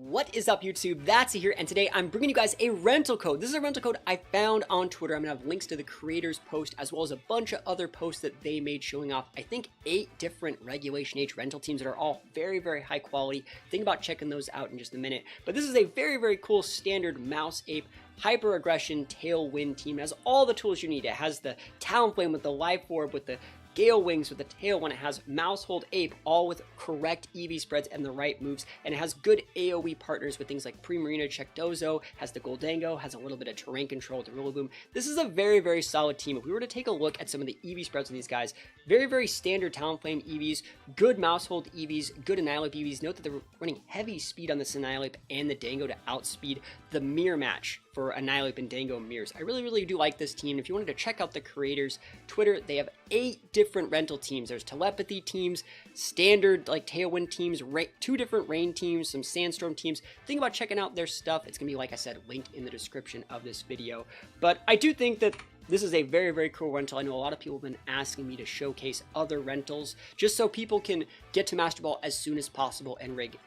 What is up, YouTube? That's here, and today I'm bringing you guys a rental code. This is a rental code I found on Twitter. I'm gonna have links to the creators' post as well as a bunch of other posts that they made showing off, I think, 8 different Regulation H rental teams that are all very, very high quality. Think about checking those out in just a minute. But this is a very, very cool standard Maushold Hyper Aggression Tailwind team. It has all the tools you need. It has the Talonflame with the Life Orb, with the Gale wings with the Tailwind. It has Maushold Ape, all with correct EV spreads and the right moves, and it has good AoE partners with things like Primarina, check Dozo, has the Gholdengo, has a little bit of terrain control with the Rillaboom. This is a very, very solid team. If we were to take a look at some of the EV spreads of these guys, very, very standard Talonflame EVs, good Maushold EVs, good Annihilape EVs. Note that they're running heavy speed on this Annihilape and the Dango to outspeed the mirror match for Annihilape and Dango mirrors. I really, really do like this team. If you wanted to check out the creators' Twitter, they have 8 different rental teams. There's telepathy teams, standard like Tailwind teams, 2 different rain teams, some sandstorm teams. Think about checking out their stuff. It's gonna be, like I said, linked in the description of this video. But I do think that this is a very, very cool rental. I know a lot of people have been asking me to showcase other rentals just so people can get to Master Ball as soon as possible and Reg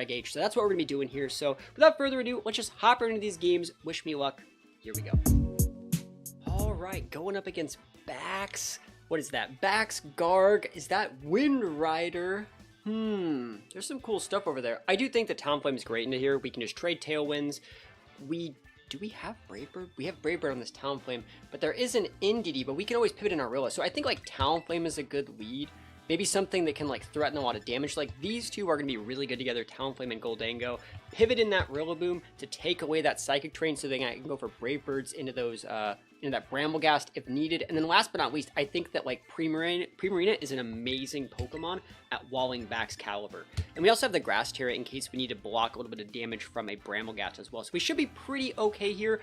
H. So that's what we're going to be doing here. So without further ado, let's just hop right into these games. Wish me luck. Here we go. All right, going up against Bax. What is that? Bax Garg. Is that Wind Rider? There's some cool stuff over there. I do think that Talonflame is great into here. We can just trade Tailwinds. Do we have Bravebird? We have Bravebird on this Talonflame, but there is an Indeedee, but we can always pivot in our Rilla. So I think like Talonflame is a good lead. Maybe something that can like threaten a lot of damage. Like these two are going to be really good together, Talonflame and Gholdengo. Pivot in that Rillaboom to take away that Psychic Terrain so then I can go for Bravebirds into those, into that Brambleghast if needed. And then last but not least, I think that like Primarina is an amazing Pokemon at walling Bax Caliber. And we also have the Grass Tera in case we need to block a little bit of damage from a Brambleghast as well. So we should be pretty okay here.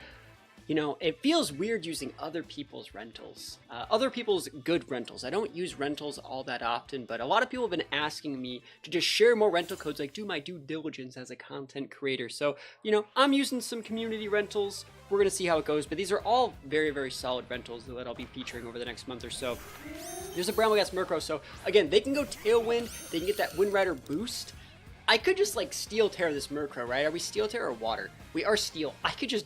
You know, it feels weird using other people's rentals, other people's good rentals. I don't use rentals all that often, but a lot of people have been asking me to just share more rental codes, like do my due diligence as a content creator. So, you know, I'm using some community rentals. We're going to see how it goes, but these are all very, very solid rentals that I'll be featuring over the next month or so. There's a Brambleghast Murkrow, so again, they can go Tailwind, they can get that Wind Rider boost. I could just like Steel Tera this Murkrow, right? Are we Steel Tera or Water? We are Steel. I could just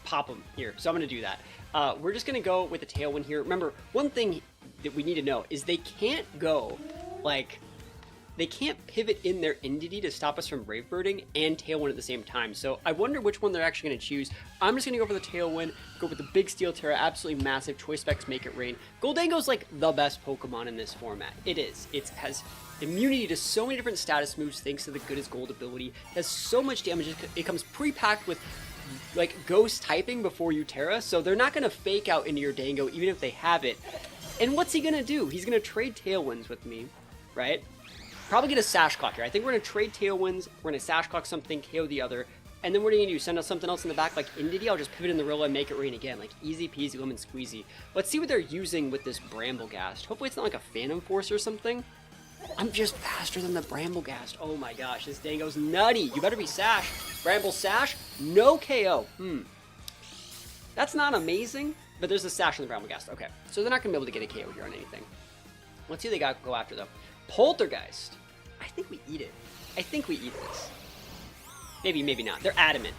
pop them here, so I'm going to do that. We're just going to go with the Tailwind here. Remember, one thing that we need to know is they can't go, like, they can't pivot in their Indeedee to stop us from Bravebirding and Tailwind at the same time. So I wonder which one they're actually going to choose. I'm just going to go for the Tailwind, go with the big Steel Tera, absolutely massive. Choice Specs make it rain. Gholdengo's like the best Pokemon in this format. It is. It has immunity to so many different status moves thanks to the Good as Gold ability. It has so much damage. It comes pre-packed with like ghost typing before you Tera, so they're not going to fake out into your Dango even if they have it. And what's he going to do? He's going to trade Tailwinds with me, right? Probably get a Sash Clock here. I think we're going to trade Tailwinds, we're going to Sash Clock something, KO the other, and then what are you going to do? Send us something else in the back like Indeedee? I'll just pivot in the Rilla and make it rain again. Like easy peasy lemon squeezy. Let's see what they're using with this Brambleghast. Hopefully it's not like a Phantom Force or something. I'm just faster than the Brambleghast. Oh my gosh, this Dango's nutty. You better be Sash. Bramble Sash, no KO. That's not amazing, but there's a Sash on the Brambleghast. Okay, so they're not going to be able to get a KO here on anything. Let's see what they go after, though. Poltergeist. I think we eat it. I think we eat this. Maybe, maybe not. They're adamant.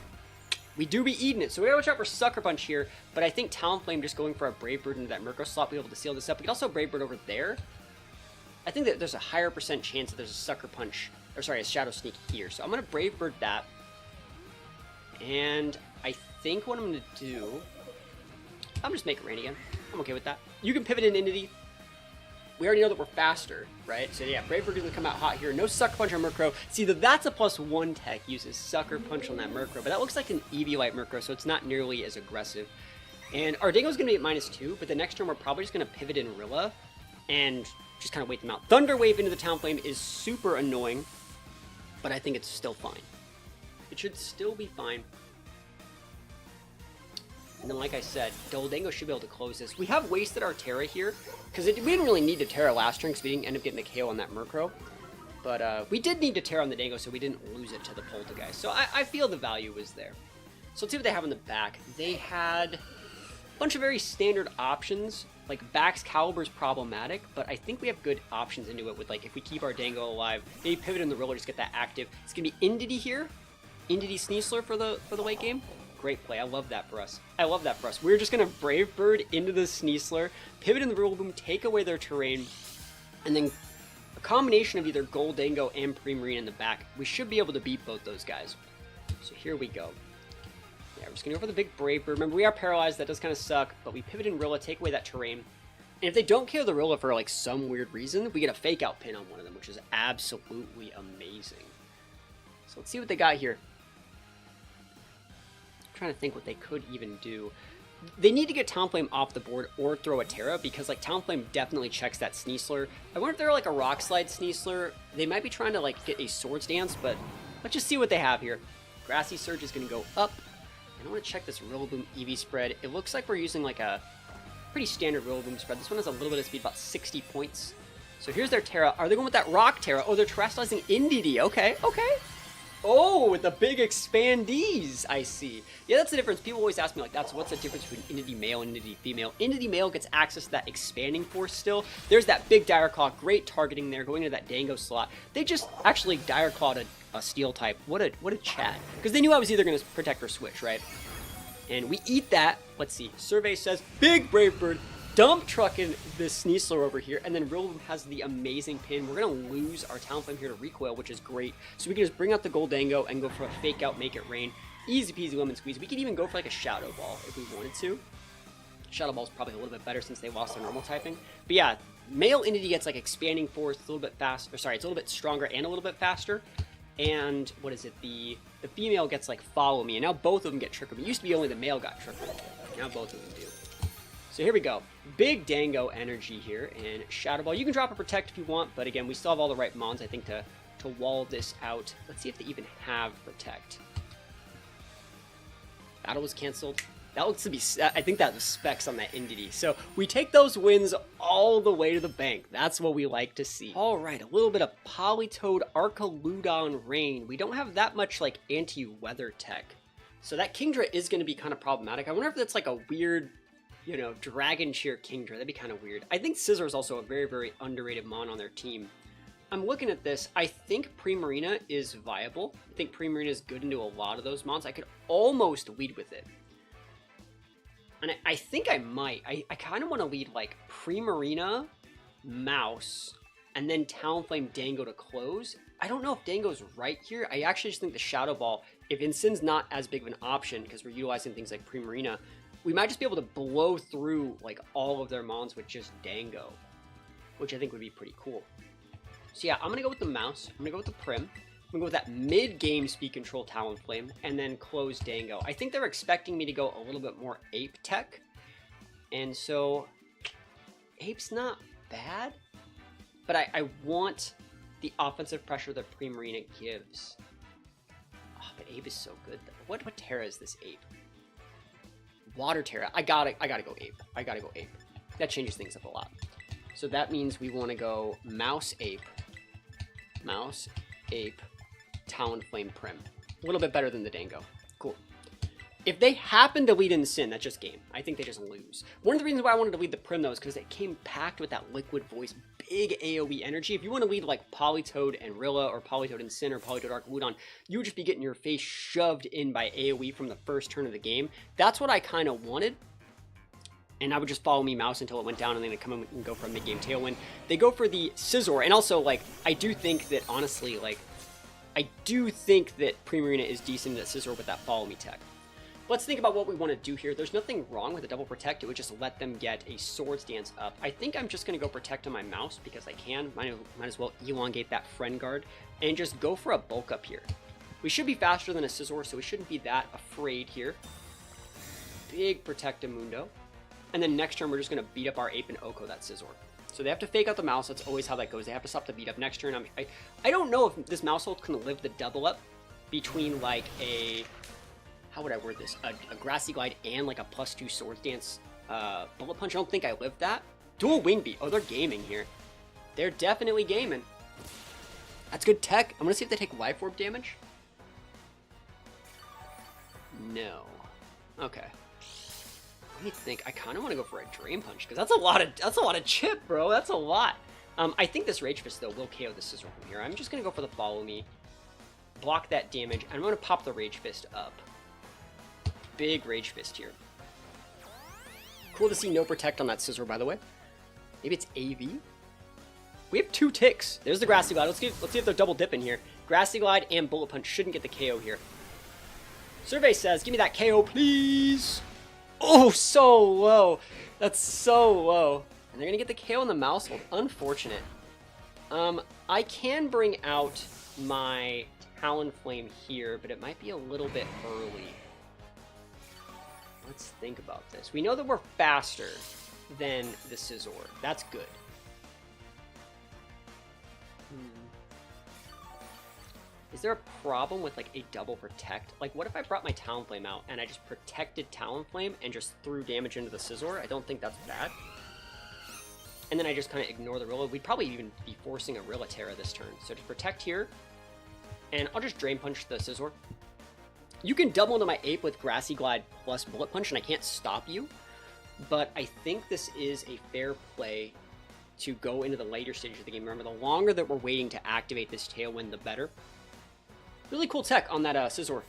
We do be eating it, so we gotta watch out for Sucker Punch here, but I think Talonflame just going for a Bravebird into that Murkrow slot will be able to seal this up. We can also Bravebird over there. I think that there's a higher % chance that there's a Sucker Punch, or sorry, a Shadow Sneak here. So I'm going to Brave Bird that. And I think what I'm going to do, I'm just make it rain again. I'm okay with that. You can pivot in Indeedee. We already know that we're faster, right? So yeah, Brave Bird is going to come out hot here. No Sucker Punch on Murkrow. See, that's a +1 tech uses Sucker Punch on that Murkrow, but that looks like an Eevee-like Murkrow, so it's not nearly as aggressive. And our Dango's going to be at -2, but the next turn we're probably just going to pivot in Rilla and just kind of wait them out. Thunder Wave into the Talonflame is super annoying, but I think it's still fine. It should still be fine. And then, like I said, Gholdengo should be able to close this. We have wasted our Tera here, because we didn't really need to Tera last turn, because we didn't end up getting the KO on that Murkrow. But we did need to Tera on the Dango, so we didn't lose it to the Poltergeist. So I feel the value was there. So let's see what they have in the back. They had a bunch of very standard options. Like, Bax Caliber's problematic, but I think we have good options into it with, like, if we keep our Dango alive, maybe pivot in the Rilla, just get that active. It's going to be Indeedee here. Indity Sneasler for the late game. Great play. I love that for us. I love that for us. We're just going to Brave Bird into the Sneasler, pivot in the Rillaboom, take away their terrain, and then a combination of either Goldango and Primarina in the back. We should be able to beat both those guys. So here we go. Yeah, we're just going to go for the big Brave Bird. Remember, we are paralyzed. That does kind of suck, but we pivot in Rilla, take away that terrain. And if they don't kill the Rilla for like some weird reason, we get a fake out pin on one of them, which is absolutely amazing. So let's see what they got here. I'm trying to think what they could even do. They need to get Talonflame off the board or throw a Tera, because like Talonflame definitely checks that Sneasler. I wonder if they're like a Rock Slide Sneasler. They might be trying to like get a Swords Dance, but let's just see what they have here. Grassy Surge is going to go up. And I want to check this Rillaboom EV spread. It looks like we're using like a pretty standard Rillaboom spread. This one has a little bit of speed, about 60 points. So here's their Tera. Are they going with that Rock Tera? Oh, they're terrestrializing Indity. Okay, okay. Oh, with the big expandees, I see. Yeah, that's the difference. People always ask me, like, what's the difference between Indity Male and Indity Female? Indity Male gets access to that expanding force still. There's that big Dire Claw, great targeting there, going into that Dango slot. They just actually Dire Clawed a Steel type. What a chat. Because they knew I was either going to protect or switch, right? And we eat that. Let's see. Survey says, big Brave Bird. Dump trucking this Sneasler over here, and then Rillaboom has the amazing pin. We're going to lose our Talonflame here to recoil, which is great. So we can just bring out the Goldango and go for a fake out, make it rain. Easy peasy lemon squeeze. We could even go for like a Shadow Ball if we wanted to. Shadow Ball is probably a little bit better since they lost their normal typing. But yeah, male Indity gets like expanding force, a little bit faster. Sorry, it's a little bit stronger and a little bit faster. And what is it? The female gets like Follow Me, and now both of them get Trick Room. It used to be only the male got Trick Room. Now both of them do. So here we go. Big Dango energy here, and Shadow Ball. You can drop a Protect if you want, but again, we still have all the right mons, I think, to wall this out. Let's see if they even have Protect. Battle was canceled. That looks to be, I think that was specs on that Indity. So we take those wins all the way to the bank. That's what we like to see. All right, a little bit of Politoed Archaludon Rain. We don't have that much like anti-weather tech. So that Kingdra is going to be kind of problematic. I wonder if that's like a weird, you know, Dragon Cheer Kingdra. That'd be kind of weird. I think Scizor is also a very, very underrated mon on their team. I'm looking at this. I think Primarina is viable. I think Primarina is good into a lot of those mons. I could almost lead with it. And I think I might. I kind of want to lead like Primarina, Mouse, and then Talonflame Dango to close. I don't know if Dango's right here. I actually just think the Shadow Ball, if Incin's not as big of an option because we're utilizing things like Primarina, we might just be able to blow through like all of their mons with just Dango, which I think would be pretty cool. So yeah, I'm going to go with the Mouse. I'm going to go with the Prim. I'm going to go with that mid-game speed control Talonflame and then close Dango. I think they're expecting me to go a little bit more Ape tech. And so Ape's not bad, but I want the offensive pressure that Primarina gives. Oh, but Ape is so good though. What Tera is this Ape? Water Tera. I gotta go Ape. I gotta go Ape. That changes things up a lot. So that means we want to go Mouse Ape, Talonflame Prim. A little bit better than the Dango. Cool. If they happen to lead in Sin, that's just game. I think they just lose. One of the reasons why I wanted to lead the Prim though is because it came packed with that Liquid Voice, big AoE energy. If you want to lead like Politoed and Rilla, or Politoed and Sin, or Politoed Archaludon, you would just be getting your face shoved in by AoE from the first turn of the game. That's what I kind of wanted. And I would just follow me Mouse until it went down, and then I'd come in and go for a mid-game Tailwind. They go for the Scizor, and also, like, I do think that, honestly, like, I do think that Primarina is decent at Scizor with that Follow Me tech. Let's think about what we want to do here. There's nothing wrong with a double Protect. It would just let them get a Swords Dance up. I think I'm just going to go Protect on my Mouse because I can. Might as well elongate that Friend Guard and just go for a Bulk Up here. We should be faster than a Scizor, so we shouldn't be that afraid here. Big Protectamundo. And then next turn, we're just going to beat up our Ape and Oko that Scizor. So they have to fake out the Mouse. That's always how that goes. They have to stop the beat up. Next turn, I don't know if this Maushold can live the double up between like a, how would I word this? A Grassy Glide and like a +2 Swords Dance Bullet Punch. I don't think I lived that. Dual Wing Beat. Oh, they're gaming here. They're definitely gaming. That's good tech. I'm going to see if they take Life Orb damage. No. Okay. Let me think. I kind of want to go for a Drain Punch because that's a lot of chip, bro. That's a lot. I think this Rage Fist though will KO the Scizor from here. I'm just gonna go for the Follow Me. block that damage, and I'm going to pop the Rage Fist up. Big Rage Fist here. Cool to see no Protect on that Scizor, by the way. Maybe it's AV? We have 2 ticks. There's the Grassy Glide. Let's see if they're double dipping here. Grassy Glide and Bullet Punch shouldn't get the KO here. Survey says, give me that KO, please. Oh, so low. That's so low. And they're going to get the KO on the Maushold. Unfortunate. I can bring out my Talonflame here, but it might be a little bit early. Let's think about this. We know that we're faster than the Scizor. That's good. Is there a problem with like a double protect? Like what if I brought my Talonflame out and I just protected Talonflame and just threw damage into the Scizor? I don't think that's bad. And then I just kind of ignore the Rilla. We'd probably even be forcing a Rilla Tera this turn. So just protect here. And I'll just Drain Punch the Scizor. You can double into my Ape with Grassy Glide plus Bullet Punch and I can't stop you. But I think this is a fair play to go into the later stages of the game. Remember, the longer that we're waiting to activate this Tailwind, the better. Really cool tech on that Scizor.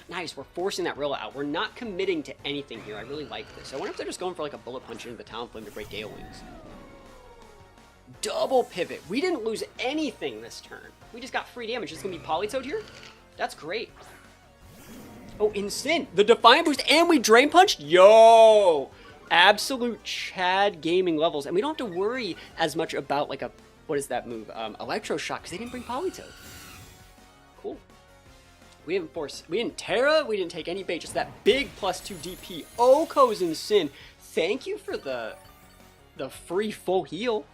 Nice, we're forcing that Rilla out. We're not committing to anything here. I really like this. I wonder if they're just going for like a Bullet Punch into the Talonflame to break Gale Wings. Double pivot. We didn't lose anything this turn. We just got free damage. It's going to be Politoed here? That's great. Oh, Instant. The Defiant boost and we Drain Punch? Yo! Absolute Chad gaming levels. And we don't have to worry as much about like a, what is that move? Electroshock, because they didn't bring Politoed. Cool. We didn't Tera, we didn't take any bait, just that big +2 DP. Oko's in Sin. Thank you for the free full heal.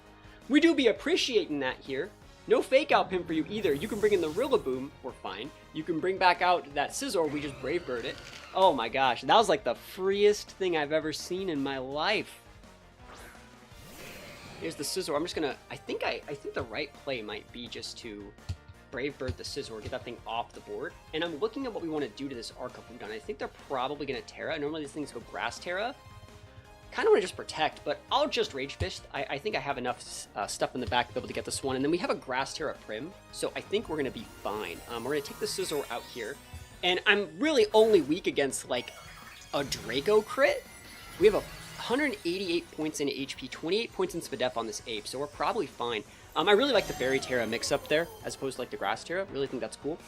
We do be appreciating that here. No fake out pimp for you either. You can bring in the Rillaboom, we're fine. You can bring back out that Scizor, we just Brave Bird it. Oh my gosh, that was like the freest thing I've ever seen in my life. Here's the Scizor. I'm just gonna, I think the right play might be just to Brave Bird the Scizor, get that thing off the board. And I'm looking at what we want to do to this Archaludon. I think they're probably going to Tera. Normally these things go Grass Tera. Kind of want to just protect, but I'll just Rage Fist. I think I have enough stuff in the back to be able to get this one. And then we have a Grass Tera Prim, so I think we're going to be fine. We're going to take the Scizor out here. And I'm really only weak against like a Draco crit. We have 188 points in HP, 28 points in Spadef on this Ape, so we're probably fine. I really like the Fairy Tera mix up there, as opposed to like the Grass Tera. Really think that's cool.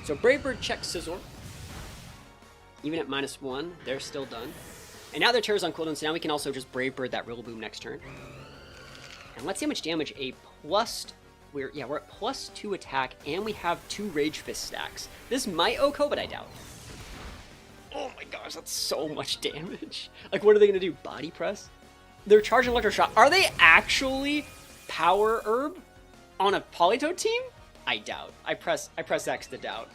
So Brave Bird checks Scizor. Even at -1, they're still done. And now their Tera's on cooldown, so now we can also just Brave Bird that Rillaboom next turn. And let's see how much damage a plus... we're at +2 attack, and we have 2 Rage Fist stacks. This might Oko, but I doubt. Oh my gosh, that's so much damage. Like, what are they going to do? Body press? They're charging Electroshock. Are they actually Power Herb on a Politoed team? I doubt. I press X to doubt.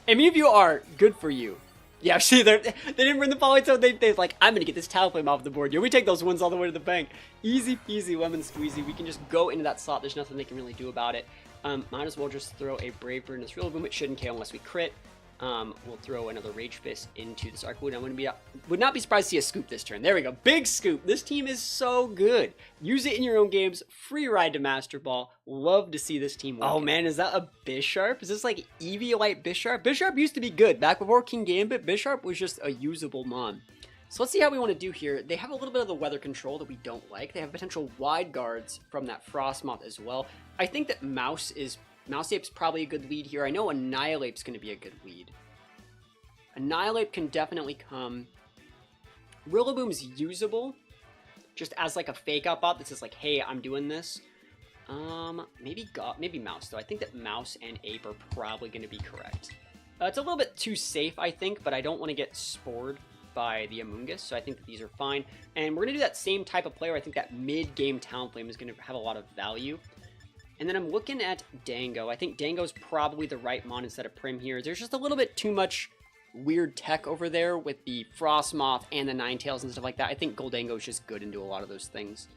And many of you are. Good for you. Yeah, see, they didn't bring the Politoed. They're like, I'm going to get this Talonflame off the board. Yeah, we take those wins all the way to the bank. Easy peasy, lemon squeezy. We can just go into that slot. There's nothing they can really do about it. Might as well just throw a Brave Bird in this Rillaboom. It shouldn't KO unless we crit. We'll throw another Rage Fist into this Archaludon. Would not be surprised to see a scoop this turn. There we go. Big scoop. This team is so good. Use it in your own games. Free ride to Master Ball. Love to see this team work. Oh man, is that a Bisharp? Is this like Eviolite Bisharp? Bisharp used to be good. Back before King Gambit, Bisharp was just a usable mon. So let's see how we want to do here. They have a little bit of the weather control that we don't like. They have potential wide guards from that Frosmoth as well. I think that Mouseape's probably a good lead here. I know Annihilape's going to be a good lead. Annihilape can definitely come. Rillaboom's usable, just as like a fake out bot that says like, hey, I'm doing this. Maybe Mouse though. I think that Mouse and Ape are probably going to be correct. It's a little bit too safe, I think, but I don't want to get spored by the Amoonguss, so I think that these are fine. And we're going to do that same type of play where I think that mid-game Talonflame is going to have a lot of value. And then I'm looking at Dango. I think Dango's probably the right mon instead of Prim here. There's just a little bit too much weird tech over there with the Frosmoth and the Ninetales and stuff like that. I think Goldango is just good into a lot of those things.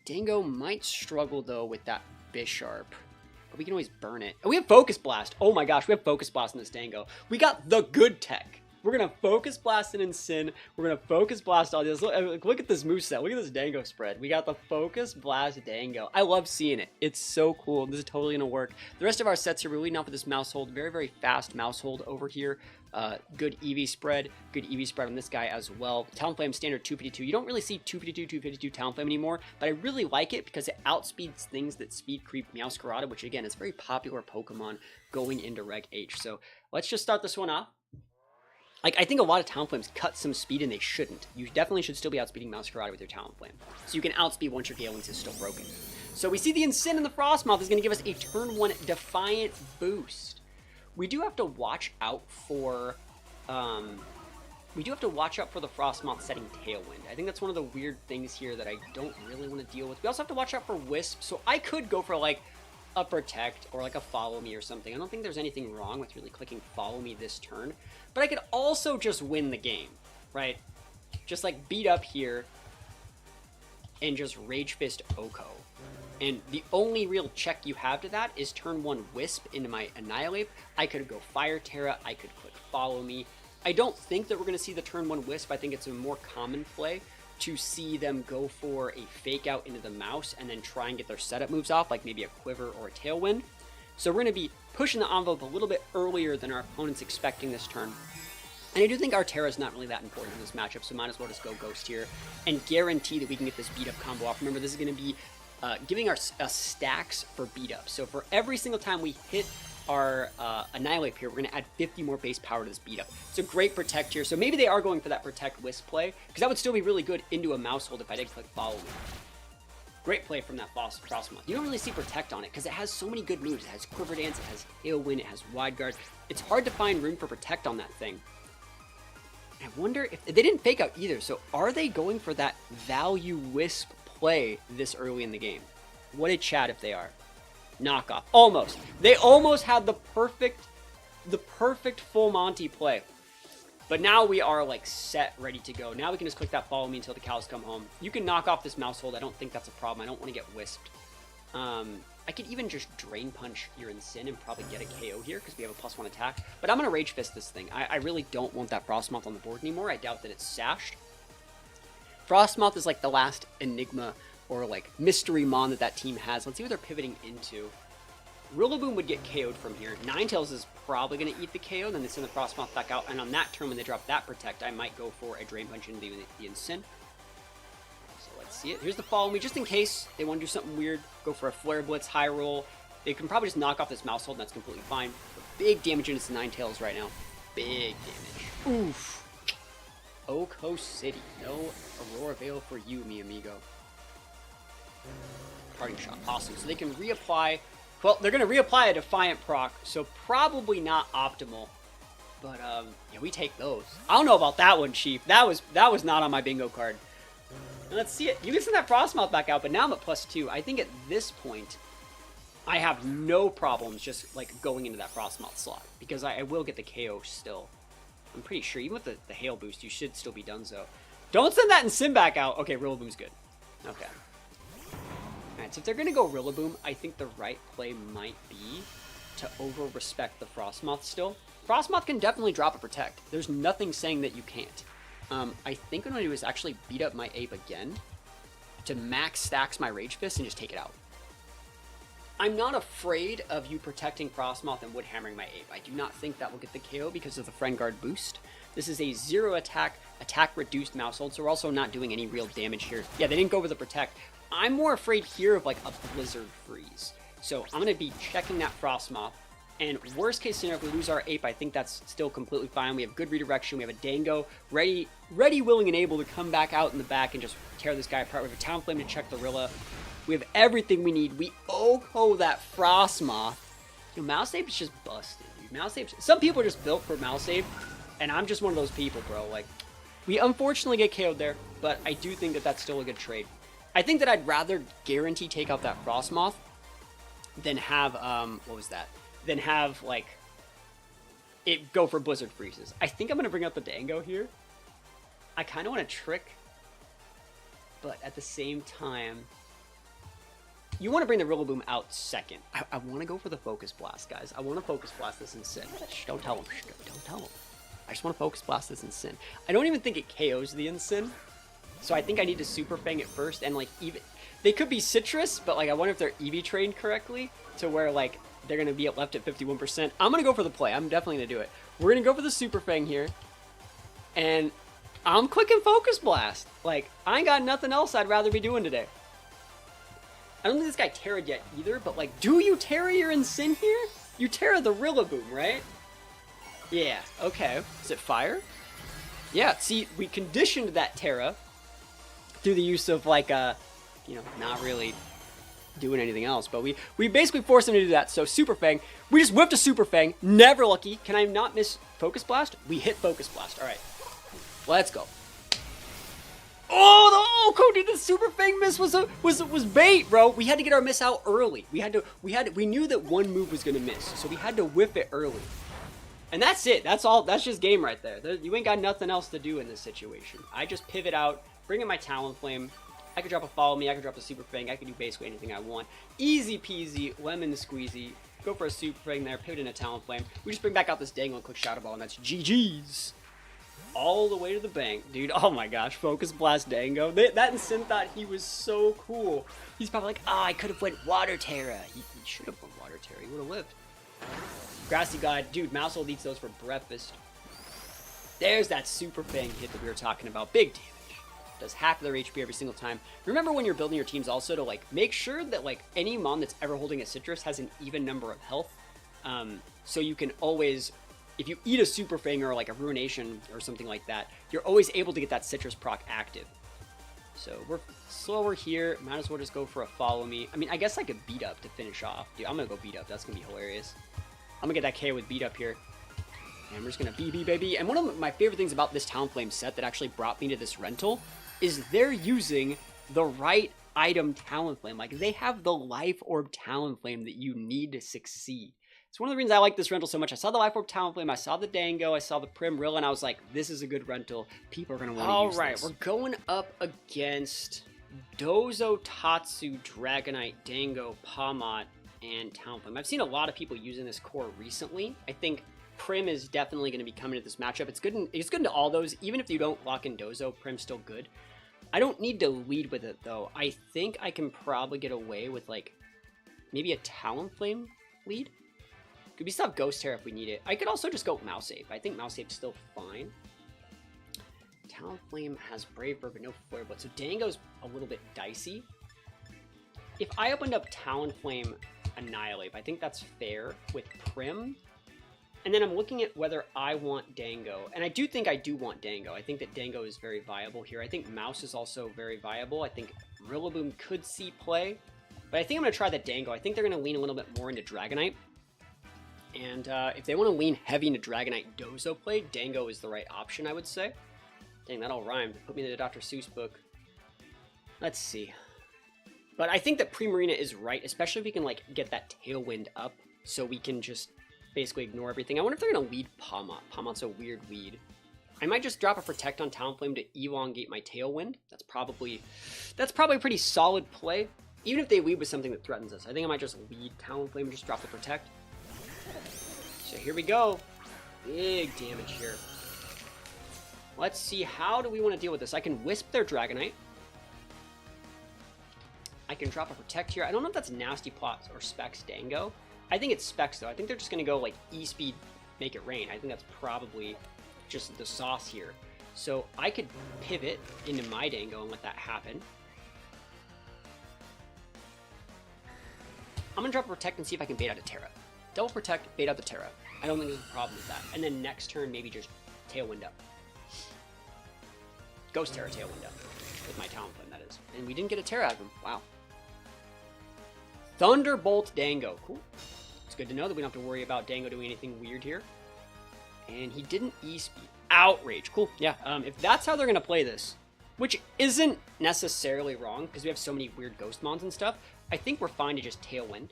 Dango might struggle, though, with that Bisharp. But we can always burn it. And we have Focus Blast. Oh my gosh, we have Focus Blast in this Dango. We got the good tech. We're going to Focus Blast an Incin. We're going to Focus Blast all this. Look at this moveset. Look at this Dango spread. We got the Focus Blast Dango. I love seeing it. It's so cool. This is totally going to work. The rest of our sets here, we're leading off with this Maushold. Very, very fast Maushold over here. Good EV spread. Good EV spread on this guy as well. Talonflame standard 252. You don't really see 252, 252 Talonflame anymore, but I really like it because it outspeeds things that speed creep Meowscarada, which again is a very popular Pokemon going into Reg H. So let's just start this one off. Like, I think a lot of Talonflames cut some speed and they shouldn't. You definitely should still be outspeeding Meowscarada with your Talonflame. So you can outspeed once your Gale Wings is still broken. So we see the Incin and the Frosmoth is going to give us a turn 1 Defiant boost. We do have to watch out for, the Frosmoth setting Tailwind. I think that's one of the weird things here that I don't really want to deal with. We also have to watch out for Wisp, so I could go for, like, a Protect or, like, a Follow Me or something. I don't think there's anything wrong with really clicking Follow Me this turn, but I could also just win the game, right? Just, like, beat up here and just Rage Fist Oko. And the only real check you have to that is turn 1 Wisp into my Annihilape. I could go Fire Tera, I could click Follow Me. I don't think that we're going to see the turn 1 Wisp. I think it's a more common play to see them go for a Fake Out into the Mouse and then try and get their setup moves off, like maybe a Quiver or a Tailwind. So we're going to be pushing the envelope a little bit earlier than our opponent's expecting this turn. And I do think our Tera is not really that important in this matchup, so might as well just go Ghost here and guarantee that we can get this beat up combo off. Remember, this is going to be giving us stacks for beat up. So for every single time we hit our Annihilape here, we're going to add 50 more base power to this beat up. It's a great Protect here. So maybe they are going for that Protect Wisp play, because that would still be really good into a Maushold if I did click Follow Me. Great play from that Frosmoth. You don't really see Protect on it because it has so many good moves. It has Quiver Dance, it has Tailwind, it has Wide Guard. It's hard to find room for Protect on that thing. I wonder if they didn't Fake Out either. So are they going for that value Wisp play this early in the game? What did chat if they are? Knockoff. Almost. They almost had the perfect full Monty play. But now we are like set, ready to go. Now we can just click that Follow Me until the cows come home. You can knock off this Maushold. I don't think that's a problem. I don't want to get Wisped. I could even just Drain Punch your Incin and probably get a KO here because we have a +1 attack. But I'm going to Rage Fist this thing. I really don't want that Frosmoth on the board anymore. I doubt that it's sashed. Frosmoth is like the last Enigma or like mystery mon that team has. Let's see what they're pivoting into. Rillaboom would get KO'd from here. Ninetales is probably going to eat the KO, then they send the Frosmoth back out, and on that turn when they drop that Protect, I might go for a Drain Punch into the Incin. So let's see it. Here's the Follow Me, just in case they want to do something weird. Go for a Flare Blitz, High Roll. They can probably just knock off this Maushold, and that's completely fine. But big damage into Ninetales right now. Big damage. Oof. Oko City. No Aurora Veil for you, mi amigo. Parting Shot. Awesome. So they can reapply. Well, they're going to reapply a Defiant proc, so probably not optimal. But, yeah, we take those. I don't know about that one, Chief. That was not on my bingo card. And let's see it. You can send that Frosmoth back out, but now I'm at +2. I think at this point, I have no problems just, like, going into that Frosmoth slot. Because I will get the KO still. I'm pretty sure, even with the Hail boost, you should still be Dozo. Don't send that Incin back out. Okay, Rillaboom's good. Okay. Alright, so if they're going to go Rillaboom, I think the right play might be to over-respect the Frosmoth still. Frosmoth can definitely drop a Protect. There's nothing saying that you can't. I think what I'm going to do is actually beat up my Ape again to max stacks my Rage Fist and just take it out. I'm not afraid of you protecting Frosmoth and wood hammering my Ape. I do not think that will get the KO because of the Friend Guard boost. This is a 0 attack reduced Maushold, so we're also not doing any real damage here. Yeah, they didn't go with the Protect. I'm more afraid here of like a Blizzard Freeze. So I'm going to be checking that Frosmoth. And worst case scenario, if we lose our Ape, I think that's still completely fine. We have good redirection. We have a Dango ready, willing, and able to come back out in the back and just tear this guy apart. We have a Talonflame to check the Rilla. We have everything we need. We Oko that Frosmoth. Mouseape is just busted, dude. Mouseape. Some people are just built for Mouseape, and I'm just one of those people, bro. Like, we unfortunately get KO'd there, but I do think that that's still a good trade. I think that I'd rather guarantee take out that Frosmoth than have, what was that? Than have, like, it go for Blizzard Freezes. I think I'm going to bring out the Dango here. I kind of want to trick, but at the same time, you want to bring the Rillaboom out second. I want to go for the Focus Blast, guys. I want to Focus Blast this Incin. Shh, don't tell him. Shh, don't tell him. just want to Focus Blast this Incin. I don't even think it KOs the Incin. So I think I need to Super Fang it first, and like even they could be citrus, but like I wonder if they're EV trained correctly to where like they're gonna be left at 51%. I'm gonna go for the play. I'm definitely gonna do it. We're gonna go for the Super Fang here, and I'm clicking Focus Blast. Like I ain't got nothing else I'd rather be doing today. I don't think this guy Tera'd yet either, but like, do you Tera your Incin here? You Tera the Rillaboom, right? Yeah. Okay. Is it fire? Yeah. See, we conditioned that Tera through the use of like you know, not really doing anything else, but we basically forced him to do that. So Super Fang, we just whipped a Super Fang, never lucky. Can I not miss Focus Blast? We hit Focus Blast. All right, let's go. Oh, Cody, the Super Fang miss was bait, bro. We had to get our miss out early. We knew that one move was gonna miss, so we had to whip it early. And that's it. That's all. That's just game right there. You ain't got nothing else to do in this situation. I just pivot out, bring in my Talonflame. I could drop a Follow Me. I could drop a Super Fang. I could do basically anything I want. Easy peasy, lemon squeezy. Go for a Super Fang there, pivot in a Talonflame. We just bring back out this Dangle and click Shadow Ball, and that's GG's. All the way to the bank, dude. Oh my gosh, Focus Blast Dango. That Incin thought he was so cool. He's probably like, ah, I could have went Water Tera. He should have went Water Tera. He would have lived. Grassy God, dude, Maushold eats those for breakfast. There's that Super Fang hit that we were talking about. Big damage. Does half of their HP every single time. Remember when you're building your teams also to like make sure that like any mon that's ever holding a citrus has an even number of health. So you can always, if you eat a Super Fang or like a Ruination or something like that, you're always able to get that citrus proc active. So we're slower here. Might as well just go for a Follow Me. I mean, I guess I could Beat Up to finish off. Dude, I'm gonna go Beat Up. That's gonna be hilarious. I'm gonna get that KO with Beat Up here. And we're just gonna BB baby. And one of my favorite things about this Talonflame set that actually brought me to this rental is they're using the right item Talonflame. Like they have the Life Orb Talonflame that you need to succeed. It's one of the reasons I like this rental so much. I saw the Life Orb Talonflame, I saw the Dango, I saw the Primarina, and I was like, this is a good rental. People are gonna want to use this. All right, we're going up against Dozo, Tatsu, Dragonite, Dango, Pawmot, and Talonflame. I've seen a lot of people using this core recently. I think Prim is definitely going to be coming to this matchup. It's good into all those. Even if you don't lock in Dozo, Prim's still good. I don't need to lead with it, though. I think I can probably get away with, like, maybe a Talonflame lead. Could we still have Ghost Tera if we need it? I could also just go Maushold. I think Mausape's still fine. Talonflame has Brave Bird, but no Flare Blitz. So Dango's a little bit dicey. If I opened up Talonflame Annihilape, I think that's fair with Prim. And then I'm looking at whether I want Dango. And I do think I do want Dango. I think that Dango is very viable here. I think Mouse is also very viable. I think Rillaboom could see play. But I think I'm going to try the Dango. I think they're going to lean a little bit more into Dragonite. And if they want to lean heavy into Dragonite Dozo play, Dango is the right option, I would say. Dang, that all rhymed. Put me in the Dr. Seuss book. Let's see. But I think that Primarina is right, especially if we can like get that Tailwind up so we can just basically ignore everything. I wonder if they're going to lead Pawmot. Pawmot's a weird lead. I might just drop a Protect on Talonflame to elongate my Tailwind. That's probably a pretty solid play. Even if they lead with something that threatens us. I think I might just lead Talonflame and just drop the Protect. So here we go. Big damage here. Let's see, how do we want to deal with this? I can Wisp their Dragonite. I can drop a Protect here. I don't know if that's Nasty Plots or Specs Dango. I think it's Specs, though. I think they're just going to go, like, E-Speed, make it rain. I think that's probably just the sauce here. So I could pivot into my Dango and let that happen. I'm going to drop a Protect and see if I can bait out a Tera. Double Protect, bait out the Tera. I don't think there's a problem with that. And then next turn, maybe just Tailwind up. Ghost Tera Tailwind up. With my Talonflame, that is. And we didn't get a Tera out of him. Wow. Thunderbolt Dango. Cool. It's good to know that we don't have to worry about Dango doing anything weird here. And he didn't E-Speed. Outrage. Cool. Yeah. If that's how they're going to play this, which isn't necessarily wrong, because we have so many weird Ghost Mons and stuff, I think we're fine to just Tailwind.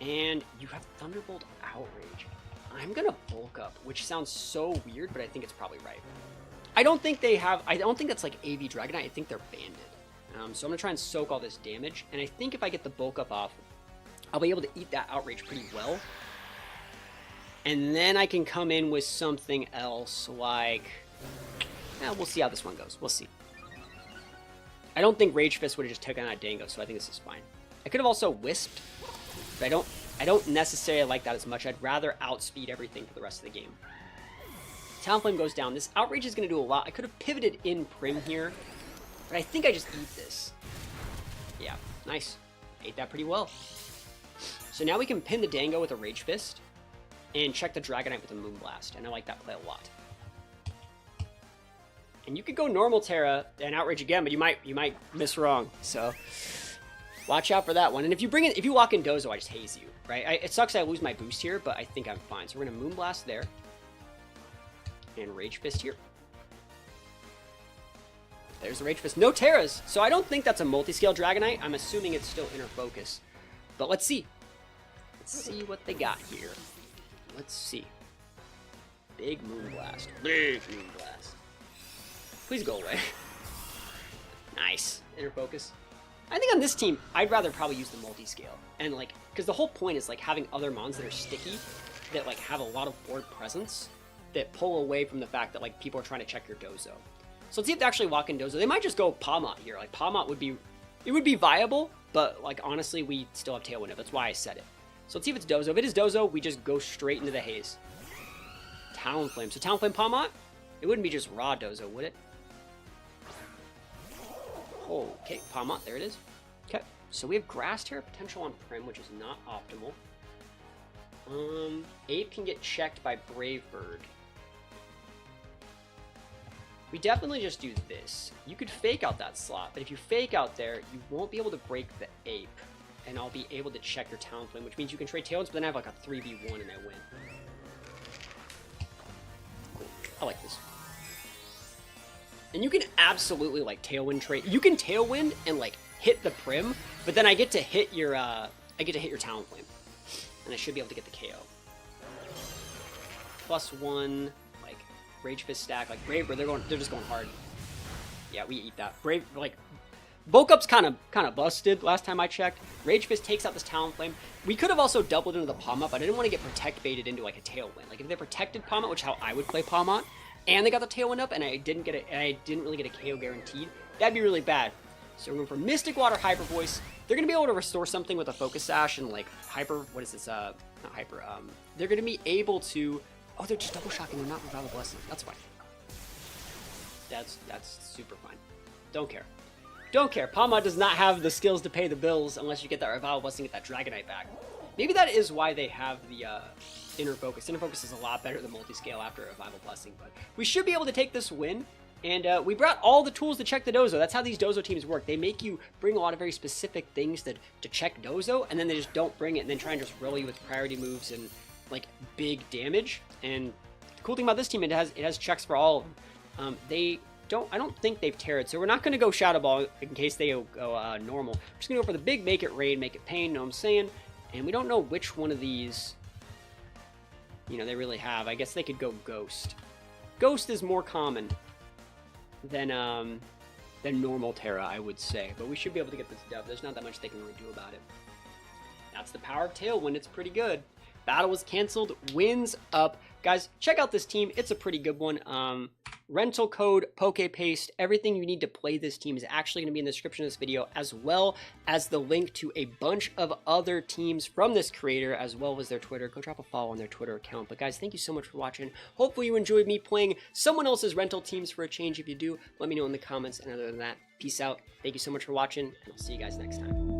And you have Thunderbolt Outrage. I'm going to bulk up, which sounds so weird, but I think it's probably right. I don't think that's like AV Dragonite. I think they're banded. So I'm going to try and soak all this damage. And I think if I get the bulk up off, I'll be able to eat that Outrage pretty well. And then I can come in with something else like... we'll see how this one goes. We'll see. I don't think Rage Fist would have just taken out Dango, so I think this is fine. I could have also Wisped, but I don't necessarily like that as much. I'd rather outspeed everything for the rest of the game. Talonflame goes down. This Outrage is going to do a lot. I could have pivoted in Prim here, but I think I just eat this. Yeah, nice. Ate that pretty well. So now we can pin the Dango with a Rage Fist and check the Dragonite with a Moonblast, and I like that play a lot. And you could go normal Tera and Outrage again, but you might miss wrong. So watch out for that one. And if you walk in Dozo, I just haze you, right? It sucks I lose my boost here, but I think I'm fine. So we're gonna Moonblast there. And Rage Fist here. There's the Rage Fist. No Teras! So I don't think that's a multi-scale Dragonite. I'm assuming it's still Inner Focus. But let's see. Let's see what they got here. Let's see. Big Moonblast. Big Moonblast. Please go away. Nice. Inner Focus. I think on this team, I'd rather probably use the multi-scale. And like, because the whole point is like having other mons that are sticky, that like have a lot of board presence, that pull away from the fact that like people are trying to check your Dozo. So let's see if they actually walk in Dozo. They might just go Palmot here. Like Palmot would be viable, but like honestly, we still have Tailwind. That's why I said it. So let's see if it's Dozo. If it is Dozo, we just go straight into the Haze. Talonflame. So Talonflame Palmot? It wouldn't be just raw Dozo, would it? Oh, okay, Palmot, there it is. Okay, so we have Grass Tera potential on Prim, which is not optimal. Ape can get checked by Brave Bird. We definitely just do this. You could fake out that slot, but if you fake out there, you won't be able to break the Ape. And I'll be able to check your Talonflame, which means you can trade Tailwinds, but then I have like a 3v1 and I win. Cool. I like this. And you can absolutely like Tailwind trade. You can Tailwind and like hit the Prim, but then I get to hit your Talonflame. And I should be able to get the KO. +1, like Rage Fist stack, like Brave Bird, they're just going hard. Yeah, we eat that. Brave, like Bulk Up's kind of busted last time I checked. Rage Fist takes out this Talonflame. We could have also doubled into the Palmot, but I didn't want to get protect baited into like a Tailwind. Like if they protected Palmot, which is how I would play Palmot, and they got the Tailwind up, and I didn't really get a KO guaranteed, that'd be really bad. So we're going for Mystic Water, Hyper Voice. They're going to be able to restore something with a Focus Sash and like Hyper, what is this, not Hyper, they're going to be able to, oh, they're just double shocking, they're not Revival Blessing. That's fine. That's super fine. Don't care. Don't care. Palmot does not have the skills to pay the bills unless you get that Revival Blessing, get that Dragonite back. Maybe that is why they have the Inner Focus. Inner Focus is a lot better than Multiscale after a Revival Blessing, but we should be able to take this win. And we brought all the tools to check the Dozo. That's how these Dozo teams work. They make you bring a lot of very specific things to check Dozo, and then they just don't bring it and then try and just roll you with priority moves and like big damage. And the cool thing about this team, it has checks for all of them. I don't think they've Tera'd, so we're not going to go Shadow Ball in case they go normal. We're just going to go for the big Make It Rain, Make It Pain, know what I'm saying? And we don't know which one of these, you know, they really have. I guess they could go Ghost. Ghost is more common than normal Tera, I would say. But we should be able to get this dub. There's not that much they can really do about it. That's the power of Tailwind. It's pretty good. Battle was canceled. Wins up. Guys, check out this team. It's a pretty good one. Rental code, PokePaste, everything you need to play this team is actually going to be in the description of this video, as well as the link to a bunch of other teams from this creator, as well as their Twitter. Go drop a follow on their Twitter account. But guys, thank you so much for watching. Hopefully you enjoyed me playing someone else's rental teams for a change. If you do, let me know in the comments. And other than that, peace out. Thank you so much for watching, and I'll see you guys next time.